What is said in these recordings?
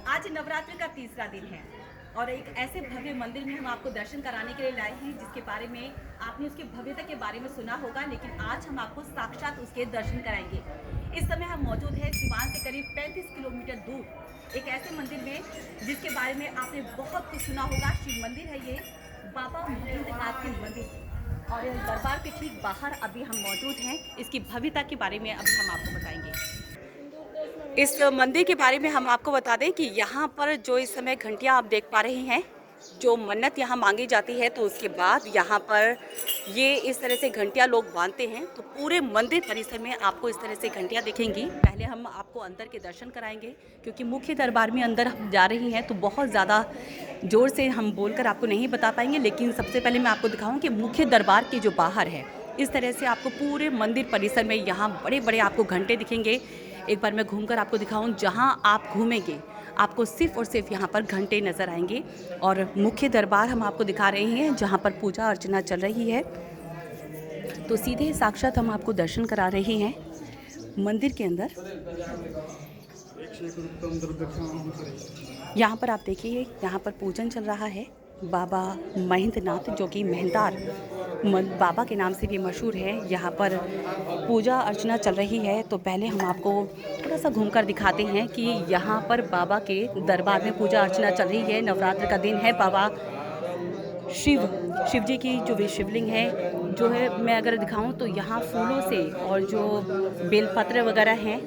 आज नवरात्रि का तीसरा दिन है और एक ऐसे भव्य मंदिर में हम आपको दर्शन कराने के लिए लाए हैं जिसके बारे में आपने उसकी भव्यता के बारे में सुना होगा, लेकिन आज हम आपको साक्षात उसके दर्शन कराएंगे। इस समय हम मौजूद हैं सिवान से करीब 35 किलोमीटर दूर एक ऐसे मंदिर में जिसके बारे में आपने बहुत कुछ सुना होगा। शिव मंदिर है ये, बाबा महेंद्रनाथ के मंदिर, और दरबार के ठीक बाहर अभी हम मौजूद हैं। इसकी भव्यता के बारे में अभी हम आपको बताएंगे। इस मंदिर के बारे में हम आपको बता दें कि यहाँ पर जो इस समय घंटियाँ आप देख पा रहे हैं, जो मन्नत यहाँ मांगी जाती है तो उसके बाद यहाँ पर ये इस तरह से घंटियाँ लोग बांधते हैं। तो पूरे मंदिर परिसर में आपको इस तरह से घंटियाँ दिखेंगी। पहले हम आपको अंदर के दर्शन कराएंगे क्योंकि मुख्य दरबार में अंदर हम जा रही हैं तो बहुत ज़्यादा ज़ोर से हम बोलकर आपको नहीं बता पाएंगे, लेकिन सबसे पहले मैं आपको दिखाऊँ कि मुख्य दरबार के जो बाहर है इस तरह से आपको पूरे मंदिर परिसर में यहाँ बड़े बड़े आपको घंटे दिखेंगे। एक बार मैं घूमकर आपको दिखाऊं, जहां आप घूमेंगे आपको सिर्फ और सिर्फ यहाँ पर घंटे नज़र आएंगे। और मुख्य दरबार हम आपको दिखा रहे हैं जहां पर पूजा अर्चना चल रही है। तो सीधे साक्षात हम आपको दर्शन करा रहे हैं मंदिर के अंदर। यहाँ पर आप देखिए, यहाँ पर पूजन चल रहा है। बाबा महेंद्रनाथ जो कि मेहंदार बाबा के नाम से भी मशहूर है, यहाँ पर पूजा अर्चना चल रही है। तो पहले हम आपको थोड़ा सा घूमकर दिखाते हैं कि यहाँ पर बाबा के दरबार में पूजा अर्चना चल रही है। नवरात्र का दिन है। बाबा शिव जी की जो भी शिवलिंग है जो है, मैं अगर दिखाऊं तो यहाँ फूलों से और जो बेलपत्र वगैरह हैं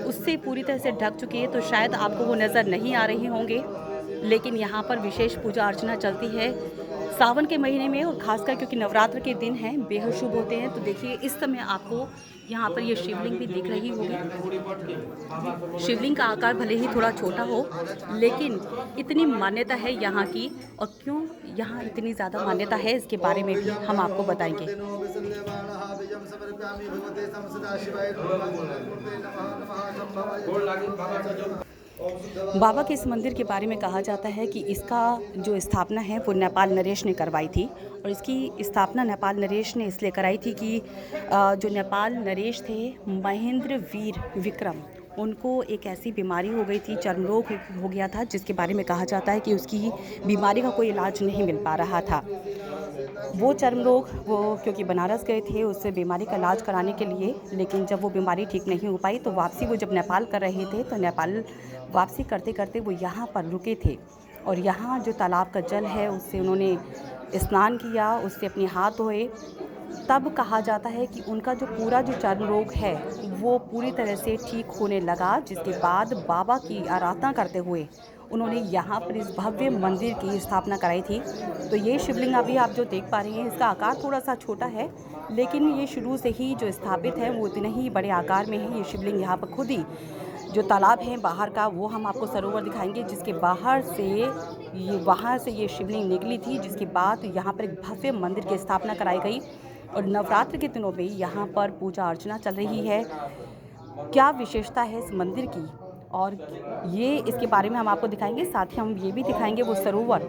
उससे पूरी तरह से ढक चुकी है, तो शायद आपको वो नज़र नहीं आ रहे होंगे। लेकिन यहाँ पर विशेष पूजा अर्चना चलती है सावन के महीने में, और खासकर क्योंकि नवरात्र के दिन हैं, बेहद शुभ होते हैं। तो देखिए इस समय आपको यहाँ पर ये शिवलिंग भी दिख रही होगी। शिवलिंग का आकार भले ही थोड़ा छोटा हो, लेकिन इतनी मान्यता है यहाँ की, और क्यों यहाँ इतनी ज़्यादा मान्यता है इसके बारे में भी हम आपको बताएंगे। बाबा के इस मंदिर के बारे में कहा जाता है कि इसका जो स्थापना है वो नेपाल नरेश ने करवाई थी, और इसकी स्थापना नेपाल नरेश ने इसलिए कराई थी कि जो नेपाल नरेश थे महेंद्र वीर विक्रम, उनको एक ऐसी बीमारी हो गई थी, चर्म रोग हो गया था, जिसके बारे में कहा जाता है कि उसकी बीमारी का कोई इलाज नहीं मिल पा रहा था। वो चर्म रोग, वो क्योंकि बनारस गए थे उससे बीमारी का इलाज कराने के लिए, लेकिन जब वो बीमारी ठीक नहीं हो पाई तो वापसी वो जब नेपाल कर रहे थे, तो नेपाल वापसी करते करते वो यहाँ पर रुके थे, और यहाँ जो तालाब का जल है उससे उन्होंने स्नान किया, उससे अपने हाथ धोए। तब कहा जाता है कि उनका जो पूरा जो चर्म रोग है वो पूरी तरह से ठीक होने लगा, जिसके बाद बाबा की आराधना करते हुए उन्होंने यहाँ पर इस भव्य मंदिर की स्थापना कराई थी। तो ये शिवलिंग अभी आप जो देख पा रहे हैं, इसका आकार थोड़ा सा छोटा है, लेकिन ये शुरू से ही जो स्थापित है वो इतने ही बड़े आकार में है। ये शिवलिंग यहाँ पर खुद ही जो तालाब है बाहर का, वो हम आपको सरोवर दिखाएंगे, जिसके बाहर से वहाँ से ये शिवलिंग निकली थी, जिसके बाद यहाँ पर एक भव्य मंदिर की स्थापना कराई गई। और नवरात्र के दिनों में यहाँ पर पूजा अर्चना चल रही है। क्या विशेषता है इस मंदिर की, और ये इसके बारे में हम आपको दिखाएंगे। साथ ही हम ये भी दिखाएंगे वो सरोवर,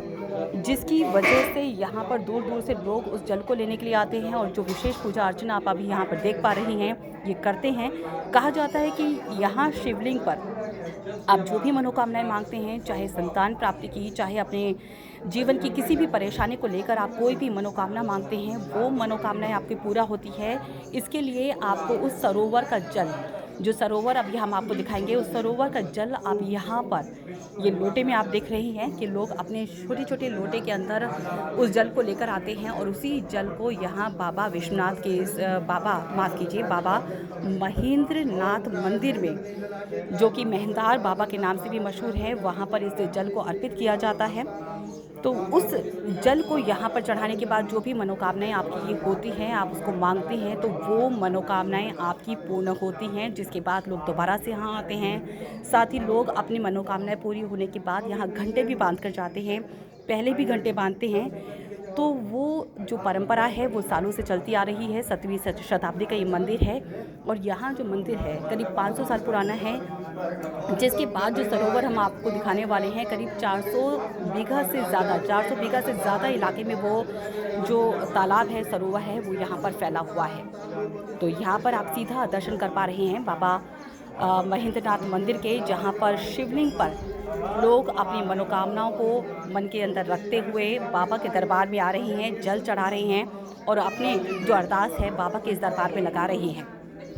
जिसकी वजह से यहाँ पर दूर दूर से लोग उस जल को लेने के लिए आते हैं, और जो विशेष पूजा अर्चना आप अभी यहाँ पर देख पा रही हैं ये करते हैं। कहा जाता है कि यहाँ शिवलिंग पर आप जो भी मनोकामनाएं मांगते हैं, चाहे संतान प्राप्ति की, चाहे अपने जीवन की किसी भी परेशानी को लेकर आप कोई भी मनोकामना मांगते हैं, वो मनोकामनाएं आपकी पूरा होती है। इसके लिए आपको उस सरोवर का जल, जो सरोवर अभी हम आपको दिखाएंगे, उस सरोवर का जल आप यहाँ पर ये लोटे में आप देख रहे हैं कि लोग अपने छोटे छोटे लोटे के अंदर उस जल को लेकर आते हैं, और उसी जल को यहाँ बाबा विश्वनाथ के बाबा महेंद्रनाथ मंदिर में, जो कि मेहंदार बाबा के नाम से भी मशहूर है, वहाँ पर इस जल को अर्पित किया जाता है। तो उस जल को यहाँ पर चढ़ाने के बाद जो भी मनोकामनाएं आपकी होती हैं, आप उसको मांगते हैं, तो वो मनोकामनाएं आपकी पूर्ण होती हैं, जिसके बाद लोग दोबारा से यहाँ आते हैं। साथ ही लोग अपनी मनोकामनाएं पूरी होने के बाद यहाँ घंटे भी बांध कर जाते हैं, पहले भी घंटे बांधते हैं। तो वो जो परंपरा है वो सालों से चलती आ रही है। 7वीं शताब्दी का ये मंदिर है, और यहाँ जो मंदिर है करीब 500 साल पुराना है, जिसके बाद जो सरोवर हम आपको दिखाने वाले हैं करीब 400 बीघा से ज़्यादा इलाके में वो जो तालाब है, सरोवर है, वो यहाँ पर फैला हुआ है। तो यहाँ पर आप सीधा दर्शन कर पा रहे हैं बाबा महेंद्रनाथ मंदिर के, जहाँ पर शिवलिंग पर लोग अपनी मनोकामनाओं को मन के अंदर रखते हुए बाबा के दरबार में आ रहे हैं, जल चढ़ा रहे हैं और अपने जो अरदास है बाबा के इस दरबार में लगा रहे हैं।